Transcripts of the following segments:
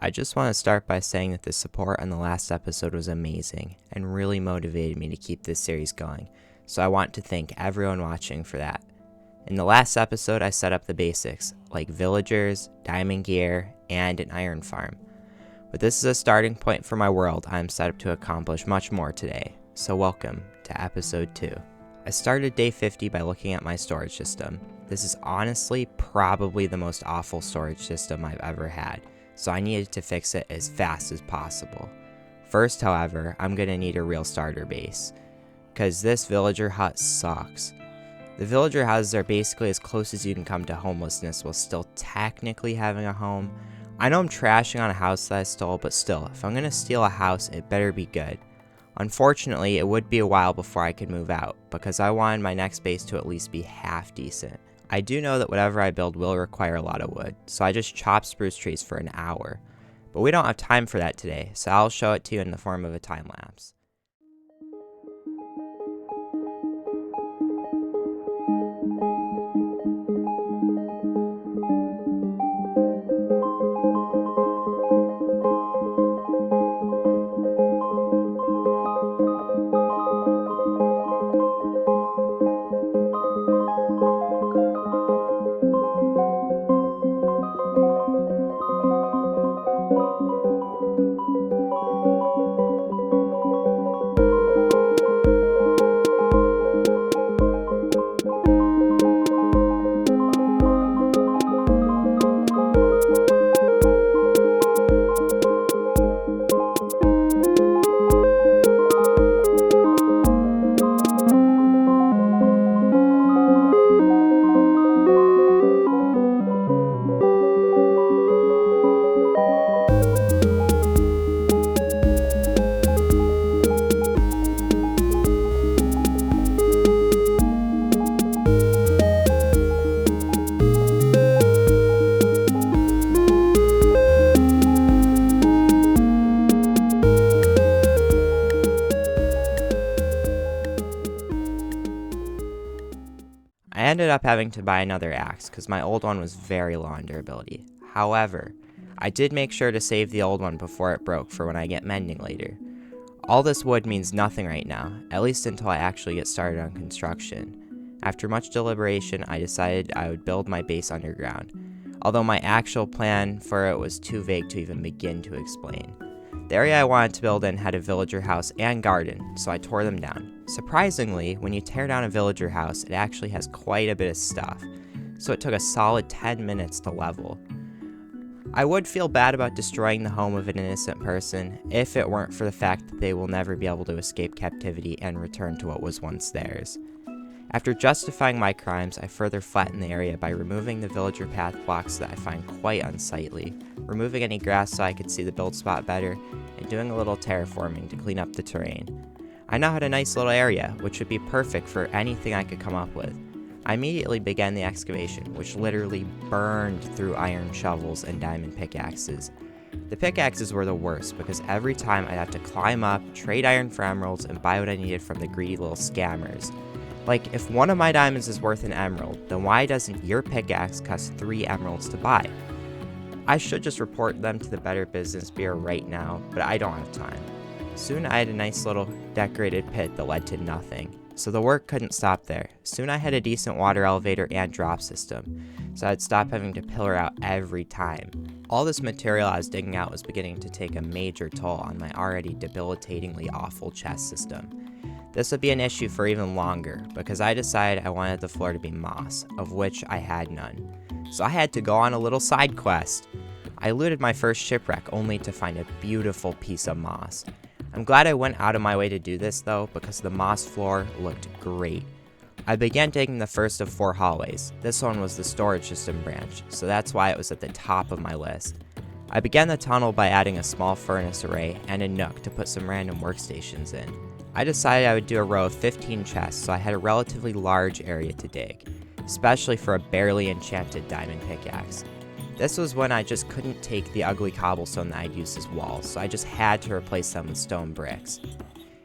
I just want to start by saying that the support on the last episode was amazing and really motivated me to keep this series going, so I want to thank everyone watching for that. In the last episode, I set up the basics, like villagers, diamond gear, and an iron farm. But this is a starting point for my world. I am set up to accomplish much more today, so welcome to episode 2. I started day 50 by looking at my storage system. This is honestly probably the most awful storage system I've ever had, so I needed to fix it as fast as possible. First, however, I'm going to need a real starter base, because this villager hut sucks. The villager houses are basically as close as you can come to homelessness while still technically having a home. I know I'm trashing on a house that I stole, but still, if I'm going to steal a house, it better be good. Unfortunately, it would be a while before I could move out, because I wanted my next base to at least be half decent. I do know that whatever I build will require a lot of wood, so I just chop spruce trees for an hour. But we don't have time for that today, so I'll show it to you in the form of a time lapse. I ended up having to buy another axe because my old one was very low on durability. However, I did make sure to save the old one before it broke for when I get mending later. All this wood means nothing right now, at least until I actually get started on construction. After much deliberation, I decided I would build my base underground, although my actual plan for it was too vague to even begin to explain. The area I wanted to build in had a villager house and garden, so I tore them down. Surprisingly, when you tear down a villager house, it actually has quite a bit of stuff, so it took a solid 10 minutes to level. I would feel bad about destroying the home of an innocent person if it weren't for the fact that they will never be able to escape captivity and return to what was once theirs. After justifying my crimes, I further flattened the area by removing the villager path blocks that I find quite unsightly, removing any grass so I could see the build spot better, and doing a little terraforming to clean up the terrain. I now had a nice little area, which would be perfect for anything I could come up with. I immediately began the excavation, which literally burned through iron shovels and diamond pickaxes. The pickaxes were the worst because every time I'd have to climb up, trade iron for emeralds, and buy what I needed from the greedy little scammers. Like, if one of my diamonds is worth an emerald, then why doesn't your pickaxe cost 3 emeralds to buy? I should just report them to the Better Business Bureau right now, but I don't have time. Soon I had a nice little decorated pit that led to nothing, so the work couldn't stop there. Soon I had a decent water elevator and drop system, so I'd stop having to pillar out every time. All this material I was digging out was beginning to take a major toll on my already debilitatingly awful chest system. This would be an issue for even longer, because I decided I wanted the floor to be moss, of which I had none. So I had to go on a little side quest. I looted my first shipwreck only to find a beautiful piece of moss. I'm glad I went out of my way to do this though, because the moss floor looked great. I began digging the first of 4 hallways. This one was the storage system branch, so that's why it was at the top of my list. I began the tunnel by adding a small furnace array and a nook to put some random workstations in. I decided I would do a row of 15 chests, so I had a relatively large area to dig, especially for a barely enchanted diamond pickaxe. This was when I just couldn't take the ugly cobblestone that I'd used as walls, so I just had to replace them with stone bricks.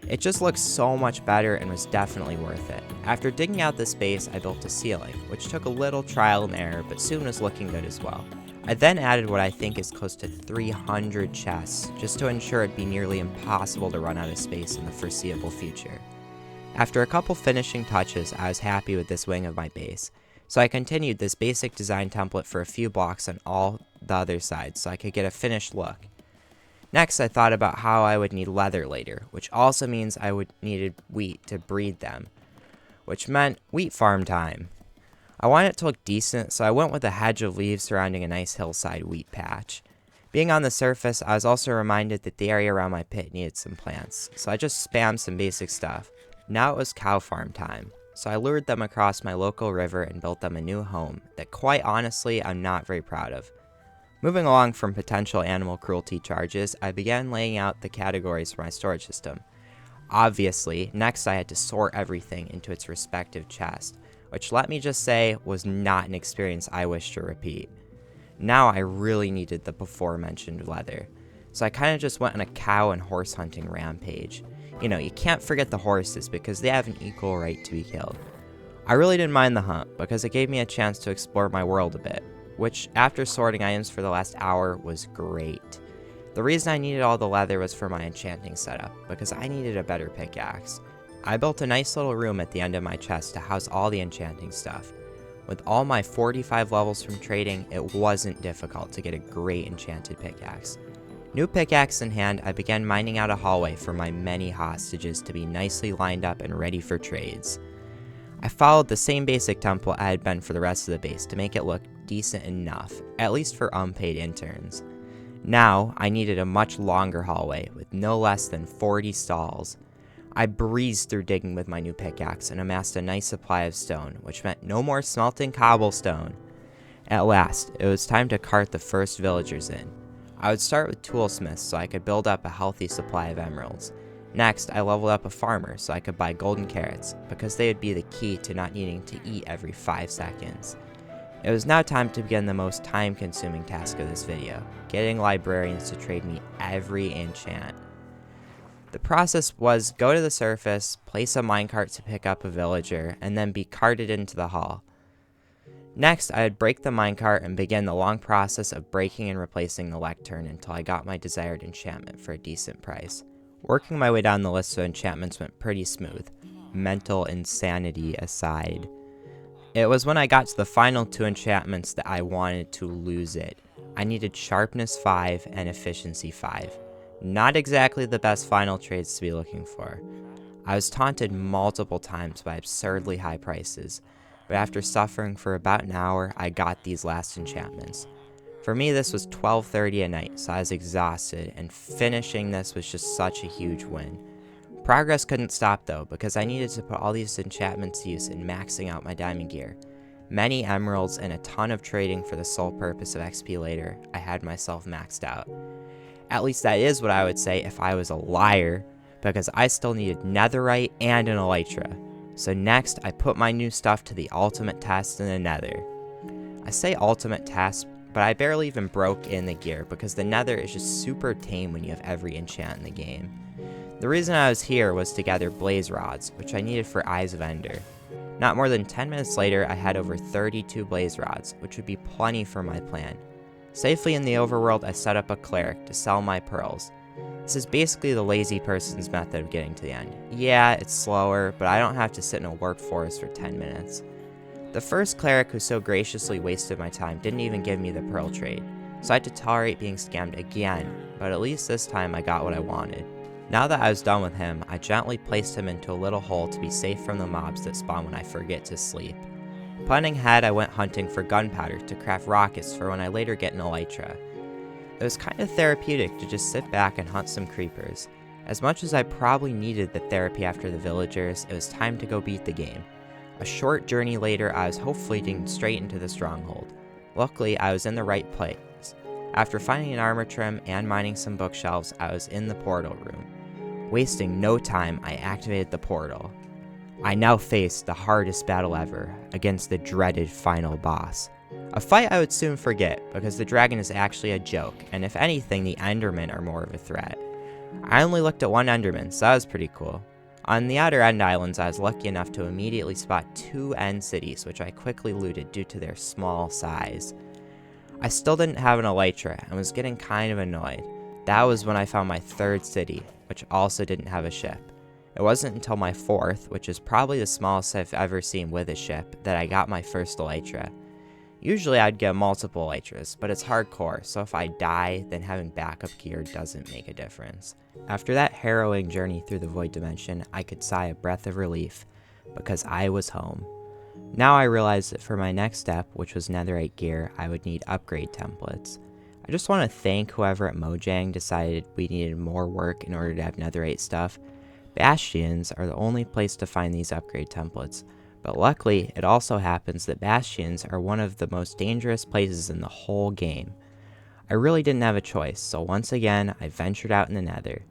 It just looked so much better and was definitely worth it. After digging out the space, I built a ceiling, which took a little trial and error, but soon was looking good as well. I then added what I think is close to 300 chests, just to ensure it'd be nearly impossible to run out of space in the foreseeable future. After a couple finishing touches, I was happy with this wing of my base, so I continued this basic design template for a few blocks on all the other sides so I could get a finished look. Next, I thought about how I would need leather later, which also means I would needed wheat to breed them, which meant wheat farm time. I wanted it to look decent, so I went with a hedge of leaves surrounding a nice hillside wheat patch. Being on the surface, I was also reminded that the area around my pit needed some plants, so I just spammed some basic stuff. Now it was cow farm time, so I lured them across my local river and built them a new home that quite honestly I'm not very proud of. Moving along from potential animal cruelty charges, I began laying out the categories for my storage system. Obviously, next I had to sort everything into its respective chest, which let me just say was not an experience I wish to repeat. Now I really needed the before mentioned leather, so I kind of just went on a cow and horse hunting rampage. You know, you can't forget the horses because they have an equal right to be killed. I really didn't mind the hunt because it gave me a chance to explore my world a bit, which after sorting items for the last hour was great. The reason I needed all the leather was for my enchanting setup, because I needed a better pickaxe. I built a nice little room at the end of my chest to house all the enchanting stuff. With all my 45 levels from trading, it wasn't difficult to get a great enchanted pickaxe. New pickaxe in hand, I began mining out a hallway for my many hostages to be nicely lined up and ready for trades. I followed the same basic template I had been for the rest of the base to make it look decent enough, at least for unpaid interns. Now, I needed a much longer hallway with no less than 40 stalls. I breezed through digging with my new pickaxe and amassed a nice supply of stone, which meant no more smelting cobblestone. At last, it was time to cart the first villagers in. I would start with toolsmiths so I could build up a healthy supply of emeralds. Next, I leveled up a farmer so I could buy golden carrots, because they would be the key to not needing to eat every 5 seconds. It was now time to begin the most time-consuming task of this video, getting librarians to trade me every enchant. The process was go to the surface, place a minecart to pick up a villager, and then be carted into the hall. Next, I would break the minecart and begin the long process of breaking and replacing the lectern until I got my desired enchantment for a decent price. Working my way down the list of enchantments went pretty smooth, mental insanity aside. It was when I got to the final 2 enchantments that I wanted to lose it. I needed sharpness 5 and efficiency 5. Not exactly the best final trades to be looking for. I was taunted multiple times by absurdly high prices, but after suffering for about an hour, I got these last enchantments. For me, this was 12:30 at night, so I was exhausted, and finishing this was just such a huge win. Progress couldn't stop though, because I needed to put all these enchantments to use in maxing out my diamond gear. Many emeralds and a ton of trading for the sole purpose of XP later, I had myself maxed out. At least that is what I would say if I was a liar, because I still needed netherite and an elytra. So next, I put my new stuff to the ultimate test in the nether. I say ultimate test, but I barely even broke in the gear because the nether is just super tame when you have every enchant in the game. The reason I was here was to gather blaze rods, which I needed for Eyes of Ender. Not more than 10 minutes later, I had over 32 blaze rods, which would be plenty for my plan. Safely in the overworld, I set up a cleric to sell my pearls. This is basically the lazy person's method of getting to the end. Yeah, it's slower, but I don't have to sit in a work forest for 10 minutes. The first cleric who so graciously wasted my time didn't even give me the pearl trade, so I had to tolerate being scammed again, but at least this time I got what I wanted. Now that I was done with him, I gently placed him into a little hole to be safe from the mobs that spawn when I forget to sleep. Planning ahead, I went hunting for gunpowder to craft rockets for when I later get an elytra. It was kind of therapeutic to just sit back and hunt some creepers. As much as I probably needed the therapy after the villagers, it was time to go beat the game. A short journey later, I was hopefully getting straight into the stronghold. Luckily, I was in the right place. After finding an armor trim and mining some bookshelves, I was in the portal room. Wasting no time, I activated the portal. I now faced the hardest battle ever, against the dreaded final boss. A fight I would soon forget, because the dragon is actually a joke, and if anything, the Endermen are more of a threat. I only looked at one Enderman, so that was pretty cool. On the outer End Islands, I was lucky enough to immediately spot 2 End cities, which I quickly looted due to their small size. I still didn't have an elytra and was getting kind of annoyed. That was when I found my third city, which also didn't have a ship. It wasn't until my fourth, which is probably the smallest I've ever seen with a ship, that I got my first elytra. Usually I'd get multiple elytras, but it's hardcore, so if I die, then having backup gear doesn't make a difference. After that harrowing journey through the void dimension, I could sigh a breath of relief, because I was home. Now I realized that for my next step, which was netherite gear, I would need upgrade templates. I just want to thank whoever at Mojang decided we needed more work in order to have netherite stuff. Bastions are the only place to find these upgrade templates, but luckily it also happens that bastions are one of the most dangerous places in the whole game. I really didn't have a choice, so once again I ventured out in the nether.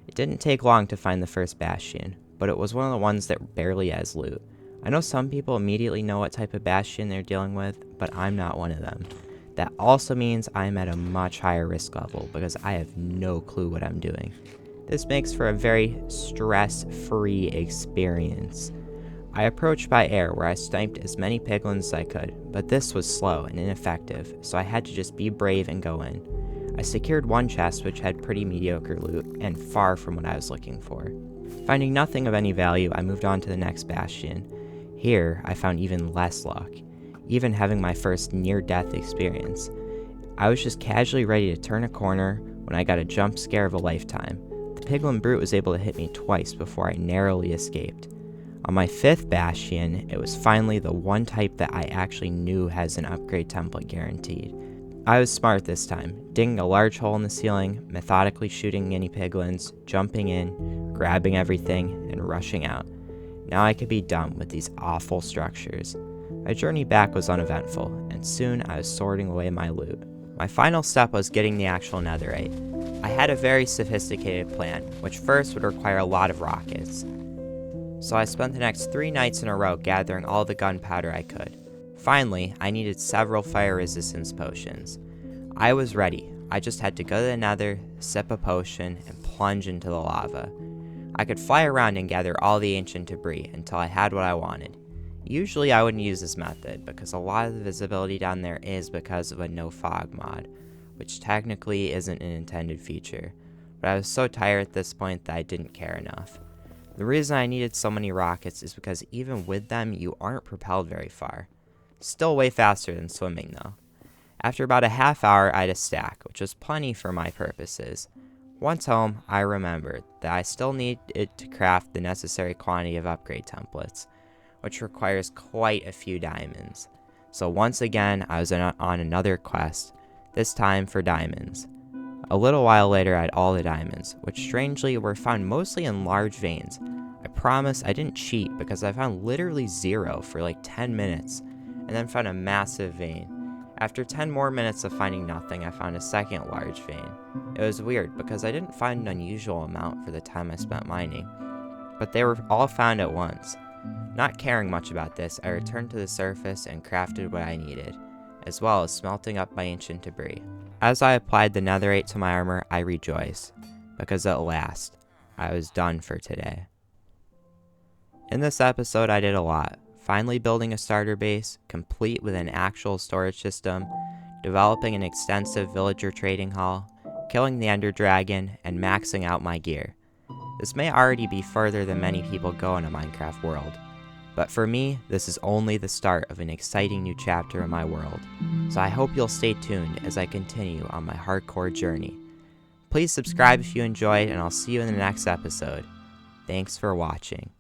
It didn't take long to find the first bastion, but it was one of the ones that barely has loot. I know some people immediately know what type of bastion they're dealing with, but I'm not one of them. That also means I'm at a much higher risk level because I have no clue what I'm doing. This makes for a very stress-free experience. I approached by air where I sniped as many piglins as I could, but this was slow and ineffective, so I had to just be brave and go in. I secured one chest which had pretty mediocre loot and far from what I was looking for. Finding nothing of any value, I moved on to the next bastion. Here, I found even less luck, even having my first near-death experience. I was just casually ready to turn a corner when I got a jump scare of a lifetime. The piglin brute was able to hit me twice before I narrowly escaped. On my fifth bastion, it was finally the one type that I actually knew has an upgrade template guaranteed. I was smart this time, digging a large hole in the ceiling, methodically shooting mini piglins, jumping in, grabbing everything, and rushing out. Now I could be done with these awful structures. My journey back was uneventful, and soon I was sorting away my loot. My final step was getting the actual netherite. I had a very sophisticated plan, which first would require a lot of rockets. So I spent the next 3 nights in a row gathering all the gunpowder I could. Finally, I needed several fire resistance potions. I was ready. I just had to go to the nether, sip a potion, and plunge into the lava. I could fly around and gather all the ancient debris until I had what I wanted. Usually I wouldn't use this method because a lot of the visibility down there is because of a no fog mod, which technically isn't an intended feature, but I was so tired at this point that I didn't care enough. The reason I needed so many rockets is because even with them you aren't propelled very far. Still way faster than swimming though. After about a half hour I had a stack, which was plenty for my purposes. Once home, I remembered that I still needed to craft the necessary quantity of upgrade templates, which requires quite a few diamonds. So once again, I was on another quest, this time for diamonds. A little while later, I had all the diamonds, which strangely were found mostly in large veins. I promise I didn't cheat because I found literally 0 for like 10 minutes, and then found a massive vein. After 10 more minutes of finding nothing, I found a second large vein. It was weird because I didn't find an unusual amount for the time I spent mining, but they were all found at once. Not caring much about this, I returned to the surface and crafted what I needed, as well as smelting up my ancient debris. As I applied the netherite to my armor, I rejoiced, because at last, I was done for today. In this episode, I did a lot. Finally building a starter base, complete with an actual storage system, developing an extensive villager trading hall, killing the ender dragon, and maxing out my gear. This may already be further than many people go in a Minecraft world, but for me, this is only the start of an exciting new chapter in my world, so I hope you'll stay tuned as I continue on my hardcore journey. Please subscribe if you enjoyed, and I'll see you in the next episode. Thanks for watching.